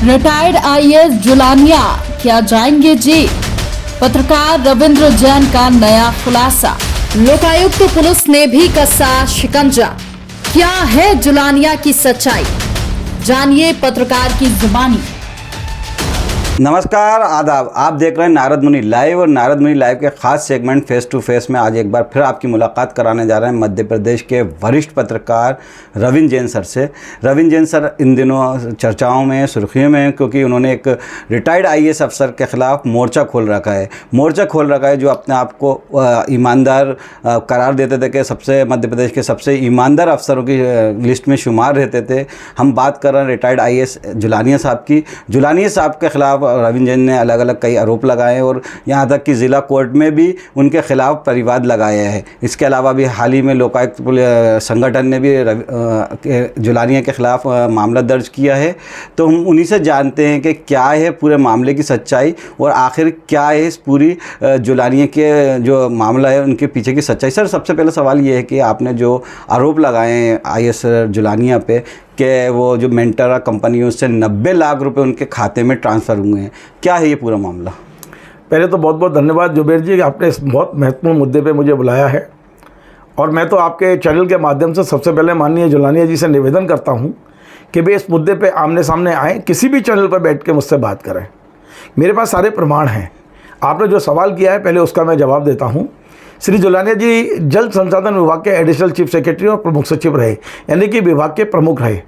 Retired IAS Julania क्या जाएंगे jail? पत्रकार रविंद्र जैन का नया खुलासा। लोकायुक्त पुलिस ने भी कसा शिकंजा। क्या है जुलानिया की सच्चाई? जानिए पत्रकार की जुबानी। नमस्कार, आदाब। आप देख रहे हैं नारद मुनि लाइव और नारद मुनि लाइव के खास सेगमेंट फेस टू फेस में आज एक बार फिर आपकी मुलाकात कराने जा रहे हैं मध्य प्रदेश के वरिष्ठ पत्रकार रविंद्र जैन सर से। रविंद्र जैन सर इन दिनों चर्चाओं में, सुर्खियों में, क्योंकि उन्होंने एक रिटायर्ड आईएएस अफसर के खिलाफ मोर्चा खोल रखा है जो अपने आप को ईमानदार करार देते थे कि सबसे मध्य प्रदेश के सबसे ईमानदार अफसरों की लिस्ट में शुमार रहते थे। हम बात कर रहे हैं रिटायर्ड आईएएस जुलानिया साहब की। जुलानिया साहब के खिलाफ रविंद्र जैन ने अलग अलग कई आरोप लगाए और यहाँ तक कि ज़िला कोर्ट में भी उनके खिलाफ परिवाद लगाया है। इसके अलावा भी हाल ही में लोकायुक्त संगठन ने भी जुलानिया के खिलाफ मामला दर्ज किया है। तो हम उन्हीं से जानते हैं कि क्या है पूरे मामले की सच्चाई और आखिर क्या है इस पूरी जुलानिया के जो मामला है उनके पीछे की सच्चाई। सर, सबसे पहले सवाल ये है कि आपने जो आरोप लगाए हैं आईएएस जुलानिया पे कि वो जो मेंटरा कंपनी है उससे 90 लाख रुपए उनके खाते में ट्रांसफ़र हुए हैं, क्या है ये पूरा मामला? पहले तो बहुत बहुत धन्यवाद जुबेर जी कि आपने इस बहुत महत्वपूर्ण मुद्दे पे मुझे बुलाया है। और मैं तो आपके चैनल के माध्यम से सबसे पहले माननीय जुलानिया जी से निवेदन करता हूं कि वे इस मुद्दे पे आमने सामने आएँ, किसी भी चैनल पर बैठ के मुझसे बात करें। मेरे पास सारे प्रमाण हैं। आपने जो सवाल किया है पहले उसका मैं जवाब देता हूँ। श्री जुलानिया जी जल संसाधन विभाग के एडिशनल चीफ सेक्रेटरी और प्रमुख सचिव रहे, यानी कि विभाग के प्रमुख रहे।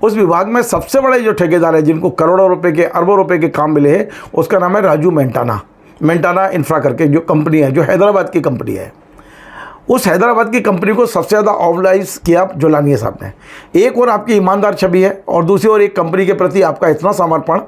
उस विभाग में सबसे बड़े जो ठेकेदार है जिनको करोड़ों रुपए के, अरबों रुपए के काम मिले हैं, उसका नाम है राजू मेंटाना इंफ्रा करके जो कंपनी है, जो हैदराबाद की कंपनी है। उस हैदराबाद की कंपनी को सबसे ज़्यादा ऑर्गेनाइज किया जुलानिया साहब ने। एक और आपकी ईमानदार छवि है और दूसरी ओर एक कंपनी के प्रति आपका इतना समर्पण,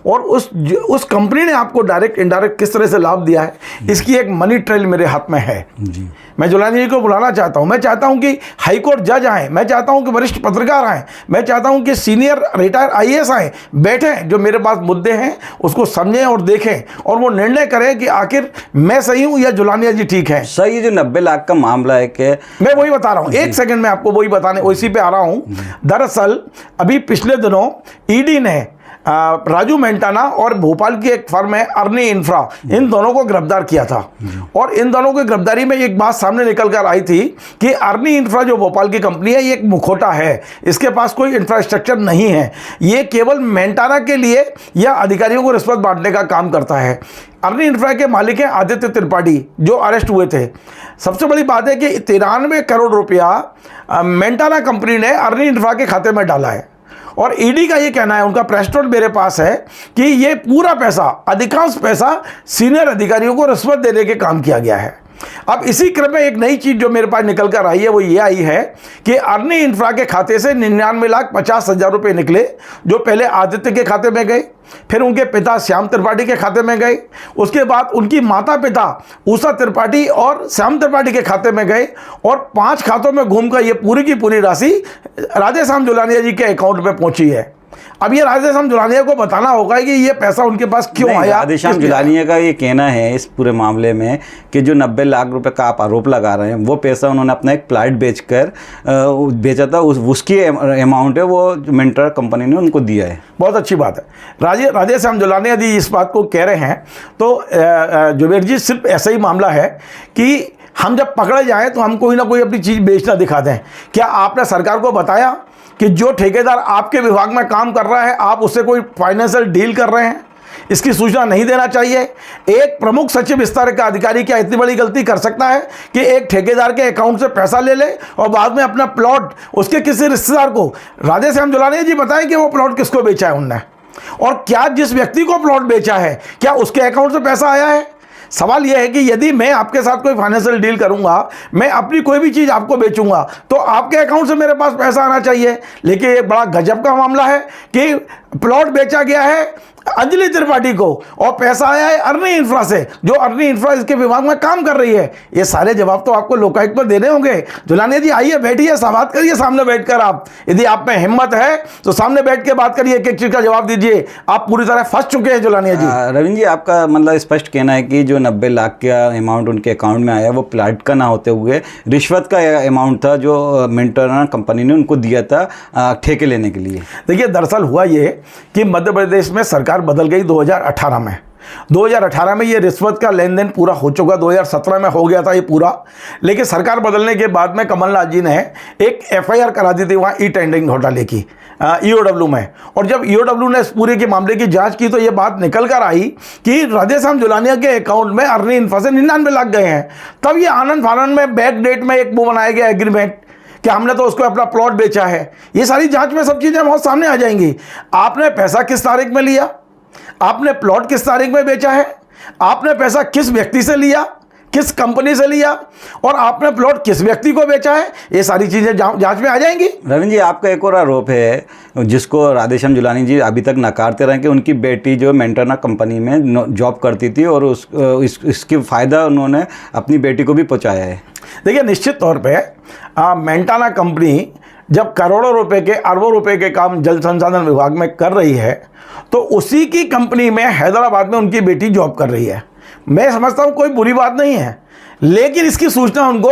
और उस कंपनी ने आपको डायरेक्ट इनडायरेक्ट किस तरह से लाभ दिया है, इसकी एक मनी ट्रेल मेरे हाथ में है जी। मैं जुलानिया जी को बुलाना चाहता हूं। मैं चाहता हूं कि हाई कोर्ट जज आएँ, मैं चाहता हूं कि वरिष्ठ पत्रकार आएँ, मैं चाहता हूं कि सीनियर रिटायर आईएएस आएँ, बैठें, जो मेरे पास मुद्दे हैं उसको समझें और देखें और वो निर्णय करें कि आखिर मैं सही हूं या जुलानिया जी ठीक है। सर, ये जो 90 लाख का मामला है कि मैं वही बता रहा हूँ, एक सेकंड में आपको वही बताने उसी पे आ रहा हूँ। दरअसल अभी पिछले दिनों ईडी ने राजू मेंटाना और भोपाल की एक फर्म है अर्नी इंफ्रा, इन दोनों को गिरफ्तार किया था। और इन दोनों की गिरफ्तारी में एक बात सामने निकल कर आई थी कि अर्नी इंफ्रा जो भोपाल की कंपनी है, ये एक मुखौटा है, इसके पास कोई इंफ्रास्ट्रक्चर नहीं है, ये केवल मेंटाना के लिए या अधिकारियों को रिश्वत बांटने का काम करता है। अर्नी इंफ्रा के मालिक हैं आदित्य त्रिपाठी, जो अरेस्ट हुए थे। सबसे बड़ी बात है कि 93 करोड़ रुपया मेंटाना कंपनी ने अर्नी इंफ्रा के खाते में डाला है। और ईडी का ये कहना है, उनका प्रेस नोट मेरे पास है, कि ये पूरा पैसा, अधिकांश पैसा सीनियर अधिकारियों को रिश्वत देने के काम किया गया है। अब इसी क्रम में एक नई चीज़ जो मेरे पास निकल कर आई है वो ये आई है कि अर्नी इंफ्रा के खाते से 99,50,000 रुपये निकले, जो पहले आदित्य के खाते में गए, फिर उनके पिता श्याम त्रिपाठी के खाते में गए, उसके बाद उनकी माता पिता उषा त्रिपाठी और श्याम त्रिपाठी के खाते में गए, और 5 खातों में घूमकर ये पूरी की पूरी राशि राधेश्याम जुलानिया जी के अकाउंट में पहुंची है। अब ये राधेश्याम जुलानिया को बताना होगा कि ये पैसा उनके पास क्यों आया। राधेश्याम जुलानिया का ये कहना है इस पूरे मामले में कि जो 90 लाख रुपए का आप आरोप लगा रहे हैं, वो पैसा उन्होंने अपना एक प्लाट बेचकर बेचा था, उसकी अमाउंट है वो मेंटरा कंपनी ने उनको दिया है। बहुत अच्छी बात है। राधेश्याम जुलानिया जी इस बात को कह रहे हैं, तो जुबेर जी सिर्फ ऐसा ही मामला है कि हम जब पकड़े जाएँ तो हम कोई ना कोई अपनी चीज़ बेचना दिखा दें। क्या आपने सरकार को बताया कि जो ठेकेदार आपके विभाग में काम कर रहा है, आप उससे कोई फाइनेंशियल डील कर रहे हैं? इसकी सूचना नहीं देना चाहिए। एक प्रमुख सचिव स्तर का अधिकारी क्या इतनी बड़ी गलती कर सकता है कि एक ठेकेदार के अकाउंट से पैसा ले ले और बाद में अपना प्लॉट उसके किसी रिश्तेदार को? राधेश्याम जुलानिया जी बताएं कि वो प्लॉट किसको बेचा है उनने, और क्या जिस व्यक्ति को प्लॉट बेचा है क्या उसके अकाउंट से पैसा आया है? सवाल यह है कि यदि मैं आपके साथ कोई फाइनेंशियल डील करूंगा, मैं अपनी कोई भी चीज़ आपको बेचूंगा, तो आपके अकाउंट से मेरे पास पैसा आना चाहिए। लेकिन ये बड़ा गजब का मामला है कि प्लॉट बेचा गया है, अंजलि त्रिपाठी को, और पैसा आया है अर्नी इंफ्रा से, जो अर्नी इंफ्रा इसके विभाग में काम कर रही है। ये सारे जवाब तो आपको लोकायुक्त पर देने होंगे। जुलानिया जी आइए, बैठिए, बात करिए सामने बैठकर। आप यदि आप में हिम्मत है तो सामने बैठ के बात करिए, एक एक चीज का जवाब दीजिए। आप पूरी तरह फंस चुके हैं जुलानिया जी। रविंद्र जी, आपका मतलब स्पष्ट कहना है कि जो 90 लाख का अमाउंट उनके अकाउंट में आया वो प्लाट का ना होते हुए रिश्वत का अमाउंट था जो मिंटोना कंपनी ने उनको दिया था ठेके लेने के लिए। देखिए, दरअसल हुआ ये कि मध्य प्रदेश में सरकार बदल गई 2018 में। 2018 में ये रिश्वत का लेन देन पूरा हो चुका, 2017 में हो गया था ये पूरा। लेकिन सरकार बदलने के बाद में कमलनाथ जी ने एक FIR करा दी थी वहाँ ई टेंडरिंग घोटाले की, EOW में। और जब EOW ने इस पूरे के मामले की जांच की तो ये बात निकल कर आई कि राधेश्याम जुलानिया के अकाउंट में अर्नी इंफ्रा से 99 लाख गए हैं। तब ये आनंद फानंद में बैक डेट में एक वो बनाया गया एग्रीमेंट कि हमने तो उसको अपना प्लॉट बेचा है। ये सारी जांच में सब चीज़ें बहुत सामने आ जाएंगी। आपने पैसा किस तारीख में लिया, आपने प्लॉट किस तारीख में बेचा है, आपने पैसा किस व्यक्ति से लिया, किस कंपनी से लिया, और आपने प्लॉट किस व्यक्ति को बेचा है, ये सारी चीज़ें जांच में आ जाएंगी। रविंद्र जी, आपका एक और आरोप है जिसको राधेश्याम जुलानी जी अभी तक नकारते रहे कि उनकी बेटी जो मेंटोना कंपनी में जॉब करती थी और इसकी फ़ायदा उन्होंने अपनी बेटी को भी पहुंचाया है। देखिए, निश्चित तौर पे मेंटोना कंपनी जब करोड़ों रुपए के, अरबों रुपए के काम जल संसाधन विभाग में कर रही है तो उसी की कंपनी में हैदराबाद में उनकी बेटी जॉब कर रही है। मैं समझता हूँ कोई बुरी बात नहीं है, लेकिन इसकी सूचना उनको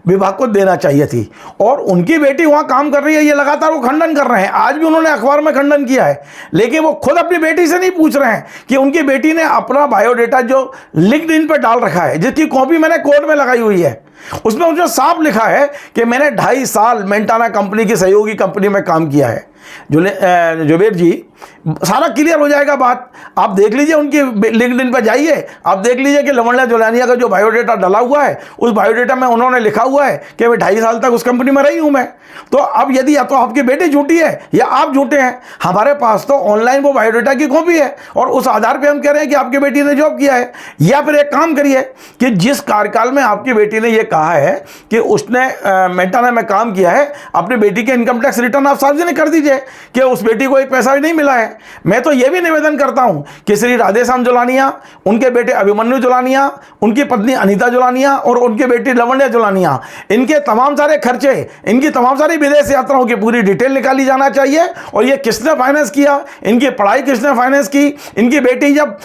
विभाग को देना चाहिए थी। और उनकी बेटी वहाँ काम कर रही है, ये लगातार वो खंडन कर रहे हैं। आज भी उन्होंने अखबार में खंडन किया है, लेकिन वो खुद अपनी बेटी से नहीं पूछ रहे हैं कि उनकी बेटी ने अपना बायोडेटा जो लिंक्डइन पे डाल रखा है, जिसकी कॉपी मैंने कोर्ट में लगाई हुई है, उसमें मुझे साफ लिखा है कि मैंने 2.5 साल मेंटोना कंपनी की सहयोगी कंपनी में काम किया है। जुबेर जी, सारा क्लियर हो जाएगा बात। आप देख लीजिए, उनकी लिंक्डइन पर जाइए, आप देख लीजिए कि लवण्या जुलानिया का जो बायोडेटा डाला हुआ है उस बायोडेटा में उन्होंने लिखा हुआ है कि मैं 2.5 साल तक उस कंपनी में रही हूं मैं। तो अब यदि या तो आपकी बेटी झूठी है या आप झूठे हैं, हमारे पास तो ऑनलाइन वो बायोडेटा की कॉपी है और उस आधार पर हम कह रहे हैं कि आपकी बेटी ने जॉब किया है। या फिर एक काम करिए कि जिस कार्यकाल में आपकी बेटी ने यह कहा है कि उसने मेंटोना में काम किया है, अपनी बेटी के इनकम टैक्स रिटर्न आप सार्वजनिक कर दीजिए कि उस बेटी को एक पैसा भी नहीं मिला है। मैं तो यह भी निवेदन करता हूं कि श्री राधेश्याम जुलानिया, उनके बेटे अभिमन्यु जुलानिया, उनकी पत्नी अनीता जुलानिया और उनकी बेटी लवण्या जुलानिया, इनके तमाम सारे खर्चे, इनकी तमाम सारी विदेश यात्राओं की पूरी डिटेल निकाली जाना चाहिए। और ये किसने फाइनेंस किया, इनकी पढ़ाई किसने फाइनेंस की, इनकी बेटी जब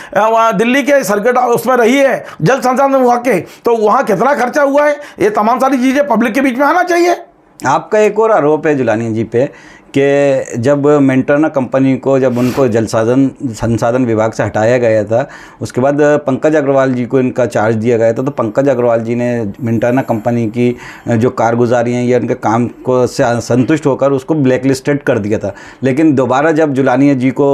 दिल्ली के सर्किट उसमें रही है जल संसाधन विभाग के, तो वहाँ कितना खर्चा हुआ है, ये तमाम सारी चीज़ें पब्लिक के बीच में आना चाहिए। आपका एक और आरोप है जुलानी जी पे कि जब मेंटोना कंपनी को, जब उनको जल संसाधन विभाग से हटाया गया था, उसके बाद पंकज अग्रवाल जी को इनका चार्ज दिया गया था, तो पंकज अग्रवाल जी ने मेंटोना कंपनी की जो कारगुजारी हैं या उनके काम को से संतुष्ट होकर उसको ब्लैकलिस्टेड कर दिया था। लेकिन दोबारा जब जुलानिया जी को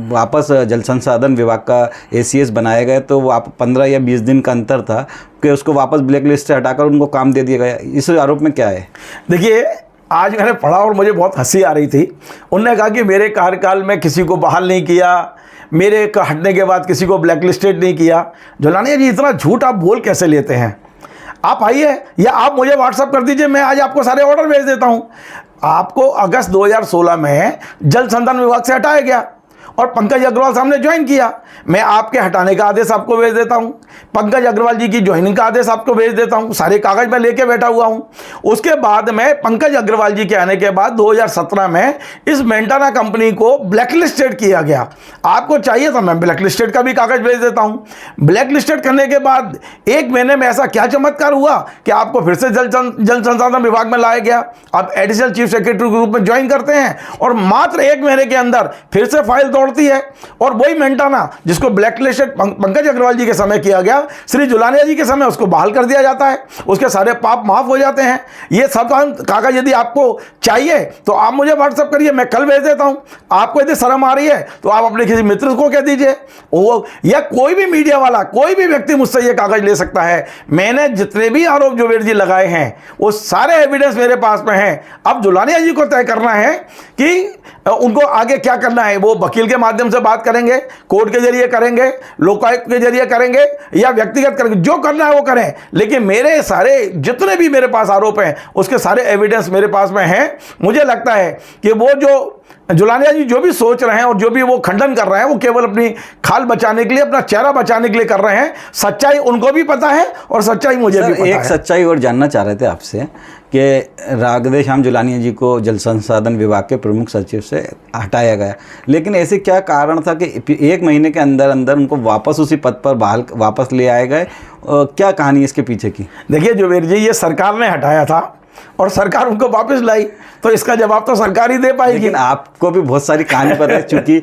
वापस जल संसाधन विभाग का ACS बनाया गया तो वो 15 या 20 दिन का अंतर था कि उसको वापस ब्लैकलिस्ट से हटाकर उनको काम दे दिया गया। इस आरोप में क्या है? देखिए, आज मैंने पढ़ा और मुझे बहुत हंसी आ रही थी। उन्होंने कहा कि मेरे कार्यकाल में किसी को बहाल नहीं किया, मेरे हटने के बाद किसी को ब्लैकलिस्टेड नहीं किया। जुलानिया जी, इतना झूठ आप बोल कैसे लेते हैं? आप आइए या आप मुझे व्हाट्सअप कर दीजिए, मैं आज आपको सारे ऑर्डर भेज देता हूँ। आपको अगस्त 2016 में जल संसाधन विभाग से हटाया गया और पंकज अग्रवाल साहब ने ज्वाइन किया। मैं आपके हटाने का आदेश आपको भेज देता हूं, पंकज अग्रवाल जी की ज्वाइनिंग का आदेश आपको भेज देता हूं, सारे कागज में लेके बैठा हुआ हूं। उसके बाद में पंकज अग्रवाल जी के आने के बाद 2017 में इस मेंटोना कंपनी को ब्लैकलिस्टेड किया गया। आपको चाहिए तो मैं ब्लैकलिस्टेड का भी कागज भेज देता हूं। ब्लैकलिस्टेड करने के बाद 1 महीने में ऐसा क्या चमत्कार हुआ कि आपको फिर से जल संसाधन विभाग में लाया गया। आप एडिशनल चीफ सेक्रेटरी के रूप में ज्वाइन करते हैं और मात्र 1 महीने के अंदर फिर से फाइल दौड़ती है और वही मेंटोना जिसको ब्लैकलिस्टेड पंकज अग्रवाल जी के समय किया गया, श्री जुलानिया जी के समय उसको बहाल कर दिया जाता है, उसके सारे पाप माफ हो जाते हैं। ये सब कागज यदि आपको चाहिए तो आप मुझे व्हाट्सएप करिए, मैं कल भेज देता हूं। आपको यदि शर्म आ रही है तो आप अपने किसी मित्र को कह दीजिए, वो या कोई भी मीडिया वाला, कोई भी व्यक्ति मुझसे ये कागज ले सकता है। मैंने जितने भी आरोप जुबेर जी लगाए हैं वो सारे एविडेंस मेरे पास में हैं। अब जुलानिया जी को तय करना है कि उनको आगे क्या करना है। वो वकील के माध्यम से बात करेंगे, कोर्ट के जरिए करेंगे, लोकायुक्त के जरिए करेंगे या व्यक्तिगत करेंगे, जो करना है वो करें। लेकिन मेरे सारे जितने भी मेरे पास आरोप हैं उसके सारे एविडेंस मेरे पास में हैं। मुझे लगता है कि वो जो जुलानिया जी जो भी सोच रहे हैं और जो भी वो खंडन कर रहे हैं वो केवल अपनी खाल बचाने के लिए, अपना चेहरा बचाने के लिए कर रहे हैं। सच्चाई उनको भी पता है और सच्चाई मुझे भी पता है। एक सच्चाई और जानना चाह रहे थे आपसे कि राधेश्याम जुलानिया जी को जल संसाधन विभाग के प्रमुख सचिव से हटाया गया, लेकिन ऐसे क्या कारण था कि 1 महीने के अंदर अंदर उनको वापस उसी पद पर वापस ले आए गए? क्या कहानी इसके पीछे की? देखिए जुबेर जी, ये सरकार ने हटाया था और सरकार उनको वापस लाई, तो इसका जवाब तो सरकार ही दे पाएगी। लेकिन आपको भी बहुत सारी कहानी पता है, चूंकि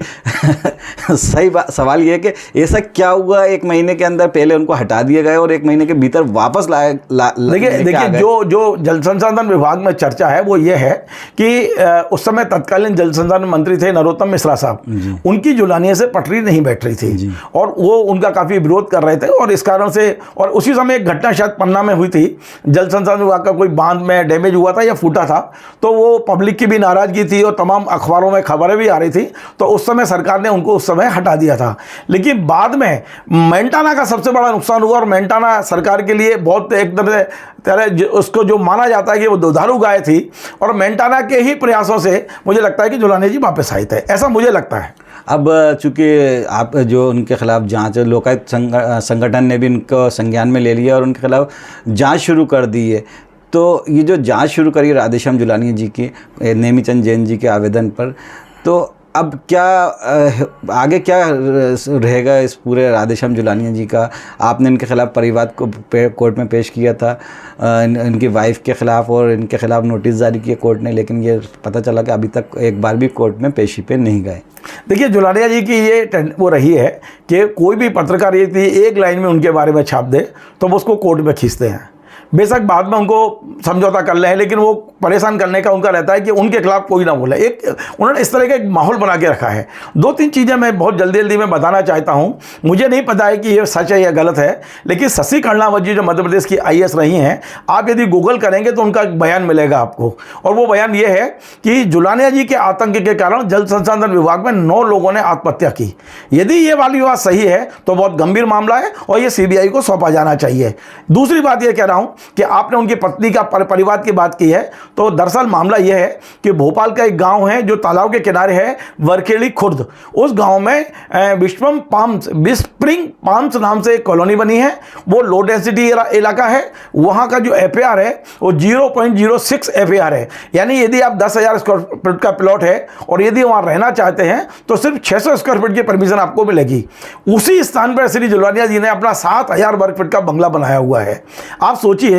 सही सवाल ये है कि ऐसा क्या हुआ 1 महीने के अंदर पहले उनको हटा दिए गए और 1 महीने के भीतर वापस देखिए जो जल संसाधन विभाग में चर्चा है वो ये है कि उस समय तत्कालीन जल संसाधन मंत्री थे नरोत्तम मिश्रा साहब, उनकी जुलानिया से पटरी नहीं बैठ रही थी और वो उनका काफ़ी विरोध कर रहे थे और इस कारण से, और उसी समय एक घटना शायद पन्ना में हुई थी, जल संसाधन विभाग का कोई बांध में डैमेज हुआ था या फूटा था, तो वो पब्लिक की भी नाराजगी थी और तमाम अखबारों में खबरें भी आ रही थी, तो उस समय सरकार ने उनको उस समय हटा दिया था। लेकिन बाद में मेंटाना का सबसे बड़ा नुकसान हुआ और मेंटाना सरकार के लिए बहुत एक तरह उसको जो माना जाता है कि वो दुधारू गाय थी, और मेंटाना के ही प्रयासों से मुझे लगता है कि जुलानिया जी वापस आए थे, ऐसा मुझे लगता है। अब चूंकि आप जो उनके खिलाफ जांच, लोकायुक्त संगठन ने भी उनको संज्ञान में ले लिया और उनके खिलाफ जांच शुरू कर दी है, तो ये जो जांच शुरू करी राधेश्याम जुलानिया जी की नेमीचंद जैन जी के आवेदन पर, तो अब क्या आगे क्या रहेगा इस पूरे राधेश्याम जुलानिया जी का? आपने इनके खिलाफ परिवाद को कोर्ट में पेश किया था, इनकी वाइफ के खिलाफ, और इनके खिलाफ नोटिस जारी किया कोर्ट ने, लेकिन ये पता चला कि अभी तक एक बार भी कोर्ट में पेशी पे नहीं गए। देखिए जुलानिया जी की ये वो रही है कि कोई भी पत्रकार यदि एक लाइन में उनके बारे में छाप दे तो वो उसको कोर्ट में खींचते हैं। बेशक बाद में उनको समझौता कर ले हैं, लेकिन वो परेशान करने का उनका रहता है कि उनके खिलाफ कोई ना बोले। उन्होंने इस तरह का एक माहौल बना के रखा है। 2-3 चीज़ें मैं बहुत जल्दी में बताना चाहता हूँ। मुझे नहीं पता है कि ये सच है या गलत है, लेकिन शशि कर्णावत जी जो मध्य प्रदेश की IAS रही हैं, आप यदि गूगल करेंगे तो उनका एक बयान मिलेगा आपको, और वो बयान ये है कि जुलानिया जी के आतंक के कारण जल संसाधन विभाग में 9 लोगों ने आत्महत्या की। यदि ये वाली बात सही है तो बहुत गंभीर मामला है और ये CBI को सौंपा जाना चाहिए। दूसरी बात ये कह रहा हूँ कि आपने उनकी पत्नी का परिवार की बात की है, तो दरअसल मामला यह है कि भोपाल का एक गांव है जो तालाब के किनारे है, वरखेड़ी खुर्द। उस गांव में विस्प्रिंग पाम्स नाम से एक कॉलोनी बनी है। वो लो डेंसिटी इलाका है। वहां का जो FAR है वो 0.06 FAR है, यानी यदि आप 10,000 स्क्वायर फीट का प्लॉट है और यदि वहां रहना चाहते हैं तो सिर्फ 600 स्क्वायर फीट की परमिशन आपको मिलेगी। उसी स्थान पर श्री जुलानिया जी ने अपना 7,000 वर्ग फीट का बंगला बनाया हुआ है। आप सोचिए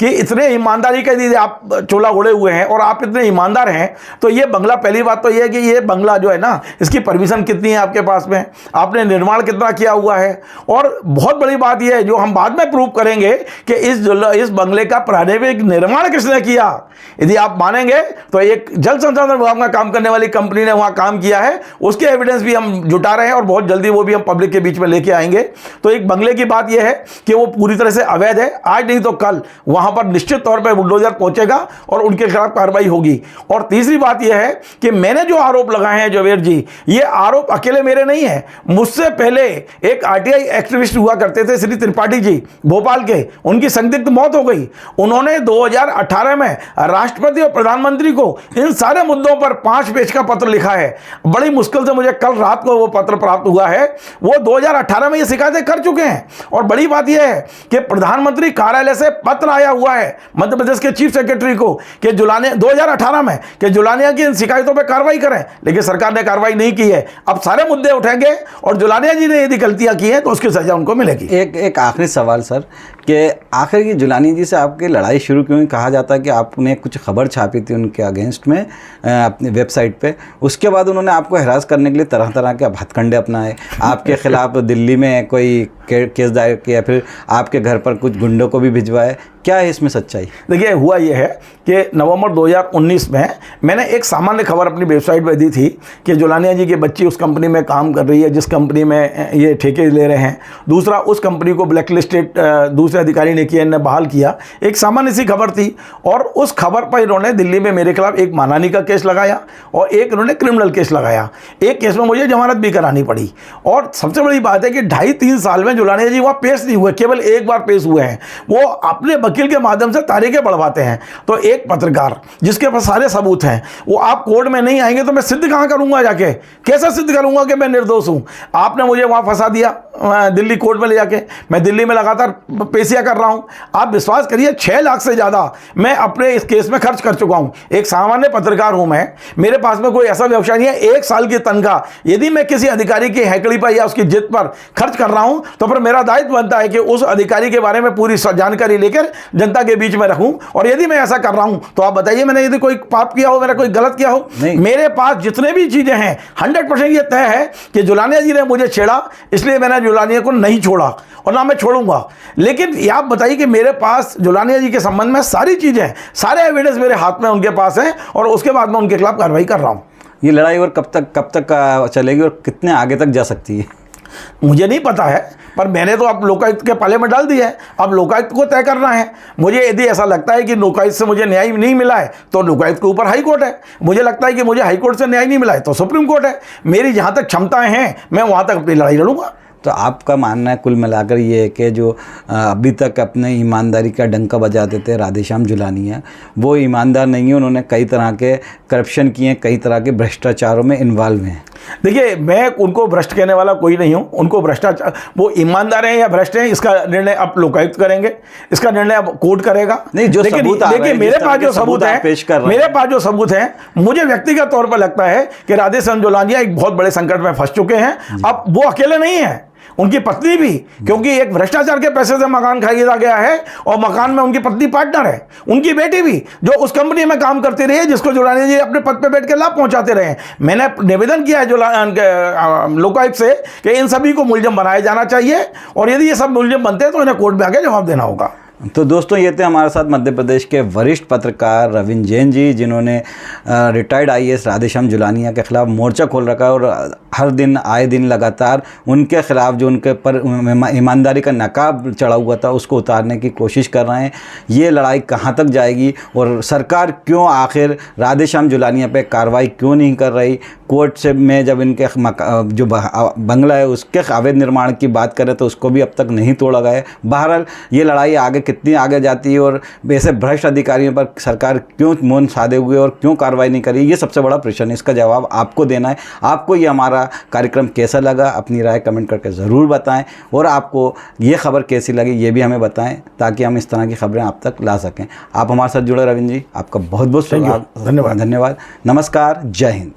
कि इतने ईमानदारी का यदि आप चोला ओढ़े हुए हैं और आप इतने ईमानदार हैं, तो ये बंगला, पहली बात तो ये है कि ये बंगला जो है ना, इसकी परमिशन कितनी है आपके पास में, आपने निर्माण कितना किया हुआ है, और बहुत बड़ी बात ये है जो हम बाद में प्रूव करेंगे कि इस बंगले का प्रारंभिक निर्माण किसने किया। यदि आप मानेंगे तो एक जल संसाधन विभाग में काम करने वाली कंपनी ने वहां काम किया है, उसके एविडेंस भी हम जुटा रहे हैं और बहुत जल्दी वो भी हम पब्लिक के बीच में लेके आएंगे। तो एक बंगले की बात यह है कि वो पूरी तरह से अवैध है। आज नहीं तो कल वहां पर निश्चित तौर पर बुलडोजर पहुंचेगा और उनके खिलाफ कार्रवाई होगी। और तीसरी बात यह है कि मैंने जो आरोप लगाए हैं जुबेर जी, ये आरोप अकेले मेरे नहीं है। मुझसे पहले एक RTI एक्टिविस्ट हुआ करते थे श्री त्रिपाठी जी, भोपाल के, उनकी संदिग्ध मौत हो गई। उन्होंने 2018 में राष्ट्रपति और प्रधानमंत्री को इन सारे मुद्दों पर 5 पेज का पत्र लिखा है। बड़ी मुश्किल से मुझे कल रात को वो पत्र प्राप्त हुआ है। वो 2018 में ये शिकायतें कर चुके हैं। और बड़ी बात यह है कि प्रधानमंत्री कार्यालय से पत्र आया हुआ है मध्य प्रदेश के चीफ सेक्रेटरी को कि जुलानिया 2018 में कि जुलानिया की इन शिकायतों पर कार्रवाई करें, लेकिन सरकार ने कार्रवाई नहीं की है। अब सारे मुद्दे उठेंगे और जुलानिया जी ने यदि गलतियां की हैं तो उसकी सजा उनको मिलेगी। एक आखिरी सवाल सर, कि आखिर की जुलानिया जी से आपकी लड़ाई शुरू क्यों? कहा जाता है कि आपने कुछ खबर छापी थी उनके अगेंस्ट में अपनी वेबसाइट पे, उसके बाद उन्होंने आपको हरास करने के लिए तरह तरह के हथकंडे अपनाए, आपके खिलाफ दिल्ली में कोई केस दायर किया, फिर आपके घर पर कुछ गुंडों को भी भिजवाए। क्या है इसमें सच्चाई? देखिए, हुआ यह है कि नवंबर 2019 में मैंने एक सामान्य खबर अपनी वेबसाइट पर दी थी कि जुलानिया जी की बच्ची उस कंपनी में काम कर रही है जिस कंपनी में ये ठेके ले रहे हैं। दूसरा, उस कंपनी को ब्लैकलिस्टेड दूसरे अधिकारी ने किया, इन्हें बहाल किया। एक सामान्य सी खबर थी और उस खबर पर इन्होंने दिल्ली में मेरे खिलाफ एक मानहानि का केस लगाया और एक इन्होंने क्रिमिनल केस लगाया। एक केस में मुझे जमानत भी करानी पड़ी। और सबसे बड़ी बात है कि 2.5-3 साल में जुलानिया जी वहाँ पेश नहीं हुए, केवल एक बार पेश हुए हैं। वो अपने वकील के माध्यम से तारीखें बढ़वाते हैं। तो एक पत्रकार जिसके पास सारे सबूत हैं, वो आप कोर्ट में नहीं आएंगे तो मैं सिद्ध कहाँ करूँगा, जाके कैसे सिद्ध करूँगा कि मैं निर्दोष हूँ। आपने मुझे वहाँ फंसा दिया दिल्ली कोर्ट में ले जाके, मैं दिल्ली में लगातार पेशियाँ कर रहा हूँ। आप विश्वास करिए 6 लाख से ज़्यादा मैं अपने इस केस में खर्च कर चुका हूँ। एक सामान्य पत्रकार हूँ मैं, मेरे पास में कोई ऐसा व्यवसाय नहीं है। 1 साल की तनख्वाह यदि मैं किसी अधिकारी की हैकड़ी पर या उसकी जिद पर खर्च कर रहा हूँ तो फिर मेरा दायित्व बनता है कि उस अधिकारी के बारे में पूरी जानकारी लेकर जनता के बीच में रखूँ। और यदि मैं ऐसा कर रहा हूँ तो आप बताइए मैंने यदि कोई पाप किया हो, मेरा कोई गलत किया हो? मेरे पास जितने भी चीज़ें हैं 100% ये तय है कि जुलानिया जी ने मुझे छेड़ा, इसलिए मैंने जुलानिया को नहीं छोड़ा और ना मैं छोड़ूंगा। लेकिन ये आप बताइए कि मेरे पास जुलानिया जी के संबंध में सारी चीज़ें, सारे एविडेंस मेरे हाथ में उनके पास हैं और उसके बाद मैं उनके खिलाफ कार्रवाई कर रहा हूँ। ये लड़ाई और कब तक चलेगी और कितने आगे तक जा सकती है? मुझे नहीं पता है, पर मैंने तो अब लोकायुक्त के पाले में डाल दिया है। अब लोकायुक्त को तय करना है। मुझे यदि ऐसा लगता है कि लोकायुक्त से मुझे न्याय नहीं मिला है तो लोकायुक्त के ऊपर हाई कोर्ट है। मुझे लगता है कि मुझे हाई कोर्ट से न्याय नहीं मिला है तो सुप्रीम कोर्ट है। मेरी जहाँ तक क्षमताएं हैं मैं वहाँ तक अपनी लड़ाई लड़ूंगा। तो आपका मानना है कुल मिलाकर ये है कि जो अभी तक अपने ईमानदारी का डंका बजाते थे राधेश्याम जुलानिया, वो ईमानदार नहीं है। उन्होंने कई तरह के करप्शन किए, कई तरह के भ्रष्टाचारों में इन्वॉल्व हैं। देखिए, मैं उनको भ्रष्ट कहने वाला कोई नहीं हूँ। उनको भ्रष्टाचार, वो ईमानदार हैं या भ्रष्ट हैं, इसका निर्णय अब लोकायुक्त करेंगे, इसका निर्णय अब कोर्ट करेगा। नहीं, जो सबूत आ रहे हैं, मेरे पास जो सबूत है, मेरे पास जो सबूत है, मुझे व्यक्तिगत तौर पर लगता है कि राधेश्याम जुलानिया एक बहुत बड़े संकट में फंस चुके हैं। अब वो अकेले नहीं है, उनकी पत्नी भी, क्योंकि एक भ्रष्टाचार के पैसे से मकान खरीदा गया है और मकान में उनकी पत्नी पार्टनर है। उनकी बेटी भी जो उस कंपनी में काम करती रही है जिसको जुलानिया जी अपने पद पे बैठ के लाभ पहुंचाते रहे। मैंने निवेदन किया है लोकायुक्त से कि इन सभी को मुलजिम बनाया जाना चाहिए और यदि ये सब मुलजिम बनते हैं तो इन्हें कोर्ट में आके जवाब देना होगा। तो दोस्तों, ये थे हमारे साथ मध्य प्रदेश के वरिष्ठ पत्रकार रविंद्र जैन जी, जिन्होंने रिटायर्ड IAS राधेश्याम जुलानिया के खिलाफ मोर्चा खोल रखा है और हर दिन आए दिन लगातार उनके खिलाफ जो उनके पर ईमानदारी का नकाब चढ़ा हुआ था उसको उतारने की कोशिश कर रहे हैं। ये लड़ाई कहाँ तक जाएगी और सरकार क्यों आखिर राधेश्याम जुलानिया पे कार्रवाई क्यों नहीं कर रही? कोर्ट से में जब इनके जो बंगला है उसके अवैध निर्माण की बात करें तो उसको भी अब तक नहीं तोड़ा गया है। बहरहाल ये लड़ाई आगे कितनी आगे जाती है और ऐसे भ्रष्ट अधिकारियों पर सरकार क्यों मौन साधे हुए और क्यों कार्रवाई नहीं करी, ये सबसे बड़ा प्रश्न है। इसका जवाब आपको देना है। आपको ये हमारा कार्यक्रम कैसा लगा अपनी राय कमेंट करके ज़रूर बताएं और आपको ये खबर कैसी लगी ये भी हमें बताएं ताकि हम इस तरह की खबरें आप तक ला सकें। आप हमारे साथ जुड़े रविंद्र जी, आपका बहुत बहुत धन्यवाद। धन्यवाद। नमस्कार, जय हिंद।